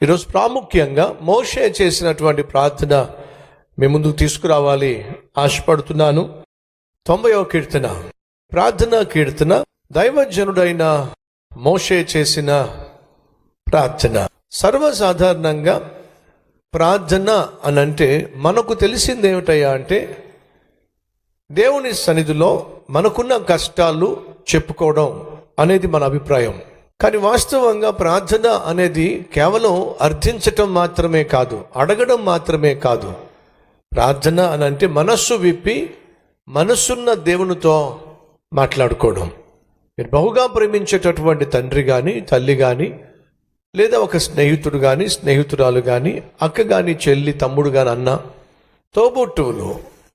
ఈరోజు ప్రాముఖ్యంగా మోషే చేసినటువంటి ప్రార్థన మీ ముందుకు తీసుకురావాలి ఆశపడుతున్నాను. 90వ కీర్తన, ప్రార్థనా కీర్తన. దైవజనుడైన మోషే చేసిన ప్రార్థన. సర్వసాధారణంగా ప్రార్థన అనంటే మనకు తెలిసింది ఏమిటయ్యా అంటే, దేవుని సన్నిధిలో మనకున్న కష్టాలు చెప్పుకోవడం అనేది మన అభిప్రాయం. కానీ వాస్తవంగా ప్రార్థన అనేది కేవలం అర్థించటం మాత్రమే కాదు, అడగడం మాత్రమే కాదు. ప్రార్థన అని అంటే మనస్సు విప్పి మనస్సున్న దేవునితో మాట్లాడుకోవడం. మీరు బహుగా ప్రేమించేటటువంటి తండ్రి కానీ, తల్లి కానీ, లేదా ఒక స్నేహితుడు కానీ, స్నేహితురాలు కానీ, అక్క కానీ, చెల్లి, తమ్ముడు కానీ, అన్న, తోబుట్టువులు,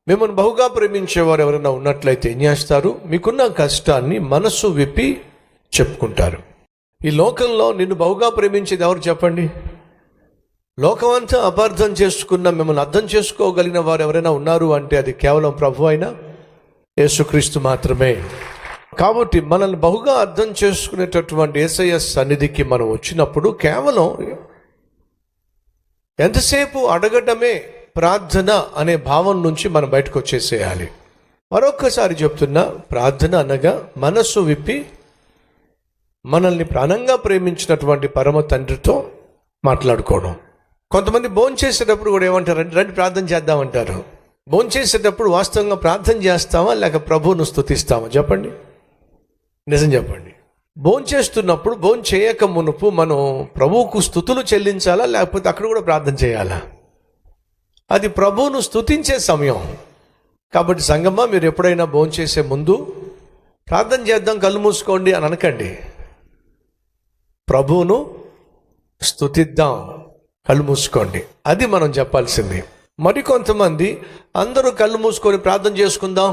మిమ్మల్ని బహుగా ప్రేమించేవారు ఎవరైనా ఉన్నట్లయితే ఏం చేస్తారు? మీకున్న కష్టాన్ని మనస్సు విప్పి చెప్పుకుంటారు. ఈ లోకంలో నిన్ను బహుగా ప్రేమించేది ఎవరు చెప్పండి? లోకమంతా అపార్థం చేసుకున్న, మిమ్మల్ని అర్థం చేసుకోగలిగిన వారు ఎవరైనా ఉన్నారు అంటే అది కేవలం ప్రభు అయిన యేసుక్రీస్తు మాత్రమే. కాబట్టి మనల్ని బహుగా అర్థం చేసుకునేటటువంటి యేసయ్య సన్నిధికి మనం వచ్చినప్పుడు కేవలం ఎంతసేపు అడగటమే ప్రార్థన అనే భావం నుంచి మనం బయటకు వచ్చేసేయాలి. మరొక్కసారి చెప్తున్నా, ప్రార్థన అనగా మనస్సు విప్పి మనల్ని ప్రాణంగా ప్రేమించినటువంటి పరమ తండ్రితో మాట్లాడుకోవడం. కొంతమంది భోంచేసేటప్పుడు కూడా ఏమంటారంటే, రండి ప్రార్థన చేద్దామంటారు. భోంచేసేటప్పుడు వాస్తవంగా ప్రార్థన చేస్తామా లేక ప్రభువును స్తుతిస్తామా? చెప్పండి, నిజం చెప్పండి. భోంచేస్తున్నప్పుడు భోంచేయక మునుపు మనం ప్రభువుకు స్తుతులు చెల్లించాలా లేకపోతే అక్కడ కూడా ప్రార్థన చేయాలా? అది ప్రభువును స్తుతించే సమయం. కాబట్టి సంగమా, మీరు ఎప్పుడైనా భోంచేసే ముందు ప్రార్థన చేద్దాం కళ్ళు మూసుకోండి అని అనకండి. ప్రభువును స్తుతిద్దాం కళ్ళు మూసుకోండి, అది మనం చెప్పాల్సింది. మరికొంతమంది అందరూ కళ్ళు మూసుకొని ప్రార్థన చేసుకుందాం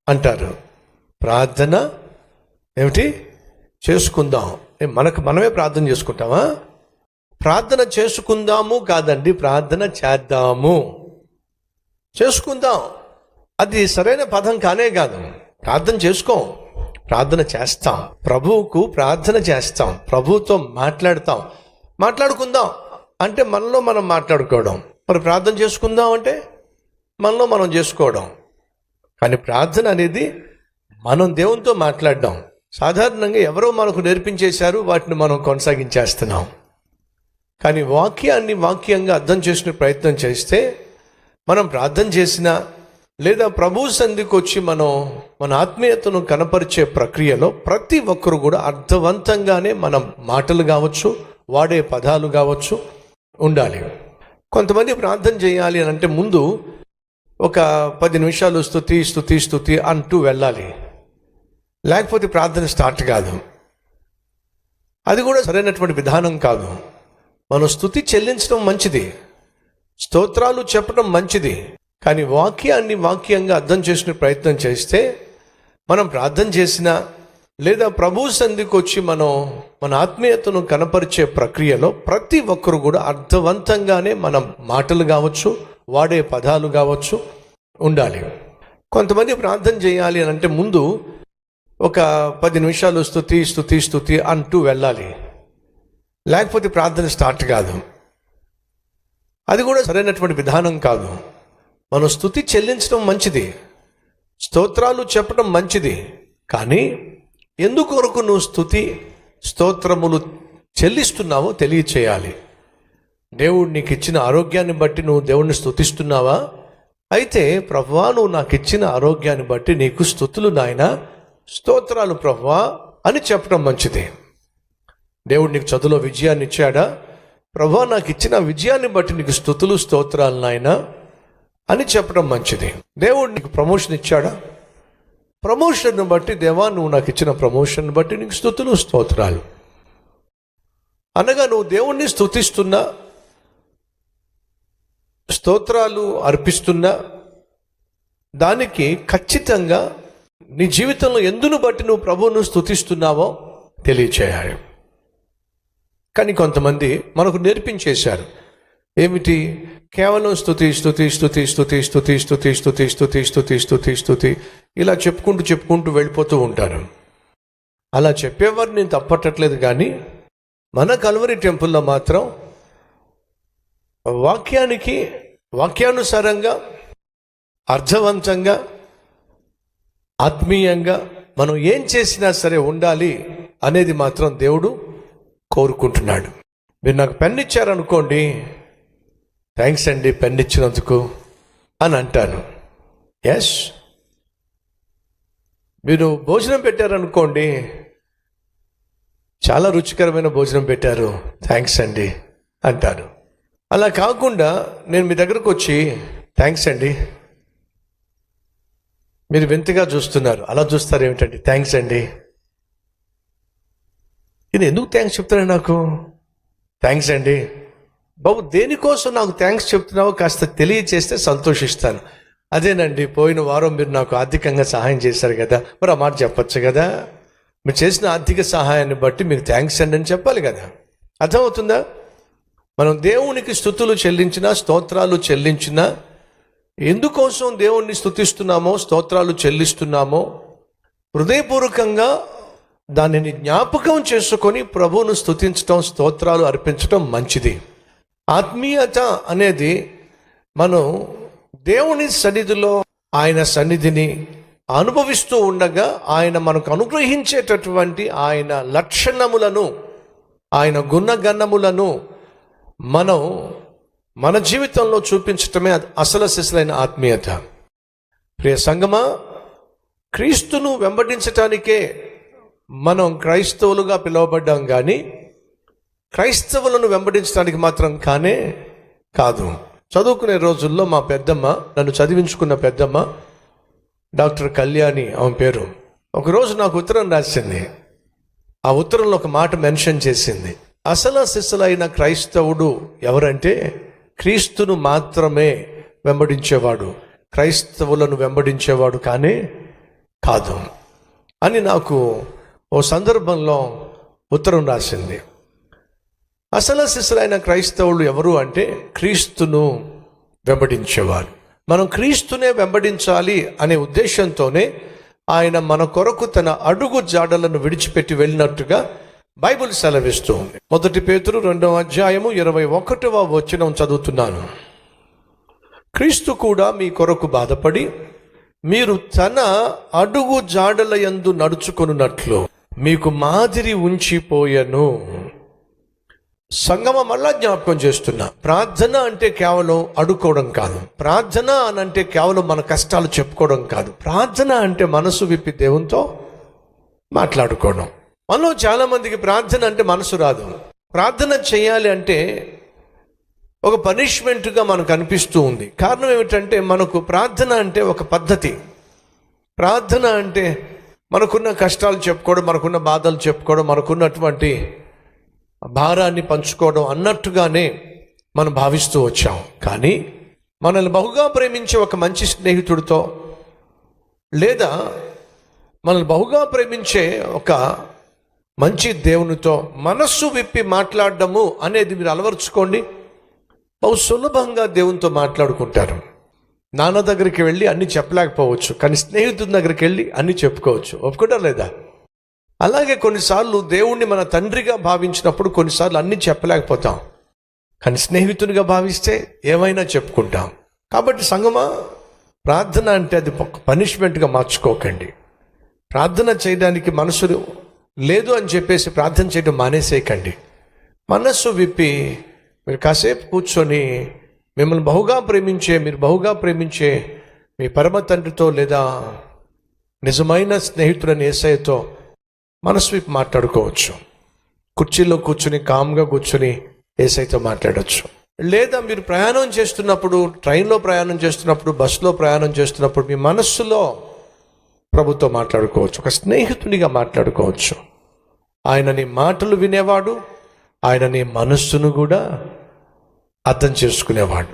అంటారు. ప్రార్థన ఏమిటి? చేసుకుందాం. మనమే ప్రార్థన చేసుకుంటామా? ప్రార్థన చేసుకుందాము కాదండి, ప్రార్థన చేద్దాము. చేసుకుందాం అది సరైన పదం కానే కాదు. ప్రార్థన చేసుకోం, ప్రార్థన చేస్తాం. ప్రభువుకు ప్రార్థన చేస్తాం, ప్రభువుతో మాట్లాడుకుందాం అంటే మనలో మనం మాట్లాడుకోవడం. మరి ప్రార్థన చేసుకుందాం అంటే మనలో మనం చేసుకోవడం. కానీ ప్రార్థన అనేది మనం దేవునితో మాట్లాడడం. సాధారణంగా ఎవరో మనకు నేర్పించేశారు, వాటిని మనం కొనసాగించేస్తున్నాం. కానీ వాక్యంగా అర్థం చేసుకునే ప్రయత్నం చేస్తే, మనం ప్రార్థన చేసినా లేదా ప్రభు సన్నిధికి వచ్చి మన ఆత్మీయతను కనపరిచే ప్రక్రియలో ప్రతి ఒక్కరు కూడా అర్థవంతంగానే మన మాటలు కావచ్చు, వాడే పదాలు కావచ్చు ఉండాలి. కొంతమంది ప్రార్థన చేయాలి అని అంటే ముందు ఒక 10 నిమిషాలు స్తుతి అంటూ వెళ్ళాలి, లేకపోతే ప్రార్థన స్టార్ట్ కాదు. అది కూడా సరైనటువంటి విధానం కాదు. మనం స్తుతి చెల్లించడం మంచిది, స్తోత్రాలు చెప్పడం మంచిది. కానీ వాక్యంగా అర్థం చేసుకునే ప్రయత్నం చేస్తే, మనం ప్రార్థన చేసినా లేదా ప్రభు సన్నిధికి వచ్చి మన ఆత్మీయతను కనపరిచే ప్రక్రియలో ప్రతి ఒక్కరు కూడా అర్థవంతంగానే మన మాటలు కావచ్చు, వాడే పదాలు కావచ్చు ఉండాలి. కొంతమంది ప్రార్థన చేయాలి అని అంటే ముందు ఒక 10 నిమిషాలు స్తుతి అంటూ వెళ్ళాలి, లేకపోతే ప్రార్థన స్టార్ట్ కాదు. అది కూడా సరైనటువంటి విధానం కాదు. మనం స్తుతి చెల్లించడం మంచిది, స్తోత్రాలు చెప్పడం మంచిది. కానీ ఎందుకొరకు నువ్వు స్తోత్రములు చెల్లిస్తున్నావో తెలియచేయాలి. దేవుడు నీకు ఇచ్చిన ఆరోగ్యాన్ని బట్టి నువ్వు దేవుడిని స్తుతిస్తున్నావా? అయితే ప్రభువా, నువ్వు నాకు ఇచ్చిన ఆరోగ్యాన్ని బట్టి నీకు స్తుతులు నాయనా, స్తోత్రాలు ప్రభువా అని చెప్పడం మంచిది. దేవుడు నీకు చదువులో విజయాన్ని ఇచ్చాడా? ప్రభువా, నాకు ఇచ్చిన విజయాన్ని బట్టి నీకు స్తుతులు స్తోత్రాలు నాయనా అని చెప్పడం మంచిది. దేవుడు నీకు ప్రమోషన్ ఇచ్చాడా? ప్రమోషన్ను బట్టి, దేవా నువ్వు నాకు ఇచ్చిన ప్రమోషన్ బట్టి నీకు స్తుతులు స్తోత్రాలు అనగా నువ్వు దేవుణ్ణి స్తుతిస్తున్నా, స్తోత్రాలు అర్పిస్తున్నా, దానికి ఖచ్చితంగా నీ జీవితంలో ఎందును బట్టి నువ్వు ప్రభువును స్తుతిస్తున్నావో తెలియచేయాలి. కానీ కొంతమంది మనకు నేర్పించేశారు ఏమిటి? కేవలం స్తుతి ఇలా చెప్పుకుంటూ వెళ్ళిపోతూ ఉంటారు. అలా చెప్పేవారు నేను తప్పట్టట్లేదు. కానీ మన కల్వరి టెంపుల్లో మాత్రం వాక్యానుసారంగా అర్థవంతంగా ఆత్మీయంగా మనం ఏం చేసినా సరే ఉండాలి అనేది మాత్రం దేవుడు కోరుకుంటున్నాడు. మీరు నాకు పెన్ ఇచ్చారనుకోండి, థ్యాంక్స్ అండి పెన్ ఇచ్చినందుకు అని అంటాను. ఎస్. మీరు భోజనం పెట్టారనుకోండి, చాలా రుచికరమైన భోజనం పెట్టారు, థ్యాంక్స్ అండి అంటారు. అలా కాకుండా నేను మీ దగ్గరకు వచ్చి థ్యాంక్స్ అండి, మీరు వింతగా చూస్తున్నారు, అలా చూస్తారు ఏమిటండి, థ్యాంక్స్ అండి. నేను ఎందుకు థ్యాంక్స్ చెప్తాను? నాకు థ్యాంక్స్ అండి బాబు, దేనికోసం నాకు థ్యాంక్స్ చెప్తున్నావో కాస్త తెలియచేస్తే సంతోషిస్తాను. అదేనండి, పోయిన వారం మీరు నాకు ఆర్థికంగా సహాయం చేశారు కదా, మరి ఆ మాట చెప్పచ్చు కదా. మీరు చేసిన ఆర్థిక సహాయాన్ని బట్టి మీకు థ్యాంక్స్ అండి అని చెప్పాలి కదా. అర్థమవుతుందా? మనం దేవునికి స్తుతులు చెల్లించినా, స్తోత్రాలు చెల్లించినా, ఎందుకోసం దేవుణ్ణి స్తుతిస్తున్నామో, స్తోత్రాలు చెల్లిస్తున్నామో హృదయపూర్వకంగా దానిని జ్ఞాపకం చేసుకొని ప్రభువును స్తుతించడం, స్తోత్రాలు అర్పించడం మంచిది. ఆత్మీయత అనేది మనం దేవుని సన్నిధిలో ఆయన సన్నిధిని అనుభవిస్తూ ఉండగా ఆయన మనకు అనుగ్రహించేటటువంటి ఆయన లక్షణములను, ఆయన గుణగణములను మనం మన జీవితంలో చూపించటమే అసలు సిసలైన ఆత్మీయత. ప్రియ సంగమా, క్రీస్తును వెంబడించటానికే మనం క్రైస్తవులుగా పిలువబడ్డాం, కానీ క్రైస్తవులను వెంబడించడానికి మాత్రం కాదు. చదువుకునే రోజుల్లో మా పెద్దమ్మ, నన్ను చదివించుకున్న పెద్దమ్మ డాక్టర్ కళ్యాణి, ఆమె పేరు, ఒకరోజు నాకు ఉత్తరం రాసింది. ఆ ఉత్తరంలో ఒక మాట మెన్షన్ చేసింది. అసలు సిసలైన క్రైస్తవుడు ఎవరంటే క్రీస్తును మాత్రమే వెంబడించేవాడు, క్రైస్తవులను వెంబడించేవాడు కాదు అని నాకు ఓ సందర్భంలో ఉత్తరం రాసింది. అసలు సిసలైన క్రైస్తవులు ఎవరు అంటే క్రీస్తును వెంబడించేవారు. మనం క్రీస్తునే వెంబడించాలి అనే ఉద్దేశంతోనే ఆయన మన కొరకు తన అడుగు జాడలను విడిచిపెట్టి వెళ్ళినట్టుగా బైబిల్ సెలవిస్తూ ఉంది. 1 పేతురు 2వ అధ్యాయము 21వ వచనం చదువుతున్నాను. క్రీస్తు కూడా మీ కొరకు బాధపడి మీరు తన అడుగు జాడల యందు నడుచుకొనున్నట్లు మీకు మాదిరి ఉంచిపోయెను. సంగమం మళ్ళా జ్ఞాపకం చేస్తున్నా, ప్రార్థన అంటే కేవలం అడుక్కోవడం కాదు. ప్రార్థన అని అంటే కేవలం మన కష్టాలు చెప్పుకోవడం కాదు. ప్రార్థన అంటే మనసు విప్పి దేవునితో మాట్లాడుకోవడం. మనలో చాలా మందికి ప్రార్థన అంటే మనసు రాదు. ప్రార్థన చేయాలి అంటే ఒక పనిష్మెంట్గా మనకు అనిపిస్తూ ఉంది. కారణం ఏమిటంటే మనకు ప్రార్థన అంటే ఒక పద్ధతి. ప్రార్థన అంటే మనకున్న కష్టాలు చెప్పుకోవడం, మనకున్న బాధలు చెప్పుకోవడం, మనకున్నటువంటి భారాన్ని పంచుకోవడం అన్నట్టుగానే మనం భావిస్తూ వచ్చాం. కానీ మనల్ని బహుగా ప్రేమించే ఒక మంచి స్నేహితుడితో, లేదా మనల్ని బహుగా ప్రేమించే ఒక మంచి దేవునితో మనస్సు విప్పి మాట్లాడడము అనేది మీరు అలవర్చుకోండి. బహు సులభంగా దేవునితో మాట్లాడుకుంటారు. నాన్న దగ్గరికి వెళ్ళి అన్నీ చెప్పలేకపోవచ్చు, కానీ స్నేహితుడి దగ్గరికి వెళ్ళి అన్నీ చెప్పుకోవచ్చు. ఒప్పుకుంటారు లేదా? అలాగే కొన్నిసార్లు దేవుణ్ణి మన తండ్రిగా భావించినప్పుడు కొన్నిసార్లు అన్నీ చెప్పలేకపోతాం, కానీ స్నేహితునిగా భావిస్తే ఏమైనా చెప్పుకుంటాం. కాబట్టి సంగమా, ప్రార్థన అంటే అది పనిష్మెంట్గా మార్చుకోకండి. ప్రార్థన చేయడానికి మనసు లేదు అని చెప్పేసి ప్రార్థన చేయడం మానేసేయకండి. మనస్సు విప్పి మీరు కాసేపు కూర్చొని మిమ్మల్ని మీరు బహుగా ప్రేమించే మీ పరమ తండ్రితో, లేదా నిజమైన స్నేహితుడని యేసయ్యతో మనసు విప్పి మాట్లాడుకోవచ్చు. కుర్చీలో కూర్చుని కామ్గా కూర్చుని యేసయ్యతో మాట్లాడవచ్చు. లేదా మీరు ప్రయాణం చేస్తున్నప్పుడు, ట్రైన్లో ప్రయాణం చేస్తున్నప్పుడు, బస్సులో ప్రయాణం చేస్తున్నప్పుడు మీ మనస్సులో ప్రభుతో మాట్లాడుకోవచ్చు. ఒక స్నేహితునిగా మాట్లాడుకోవచ్చు. ఆయన నీ మాటలు వినేవాడు, ఆయన నీ మనస్సును కూడా అర్థం చేసుకునేవాడు.